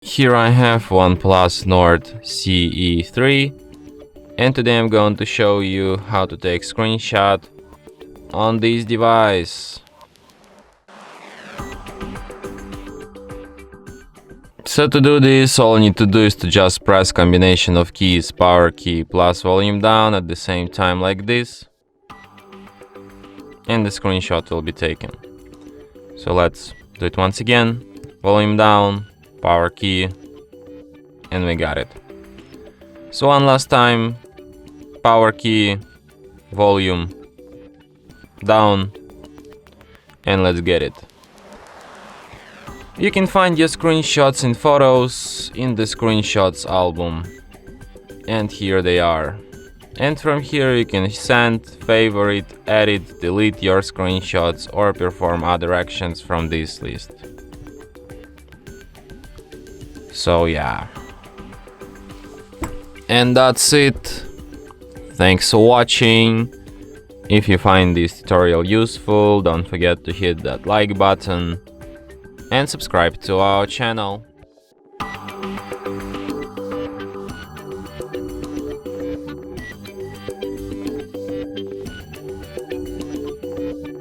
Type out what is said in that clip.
Here I have OnePlus Nord CE 3, and today I'm going to show you how to take screenshot on this device. So to do this, all you need to do is to just press combination of keys, power key plus volume down at the same time like this, and the screenshot will be taken. So let's do it once again. Volume down, power key, and we got it. So one last time, power key, volume down, and let's get it. You can find your screenshots in Photos in the Screenshots album, and here they are. And from here you can send, favorite, edit, delete your screenshots or perform other actions from this list. So yeah. And that's it. Thanks for watching. If you find this tutorial useful, don't forget to hit that like button and subscribe to our channel.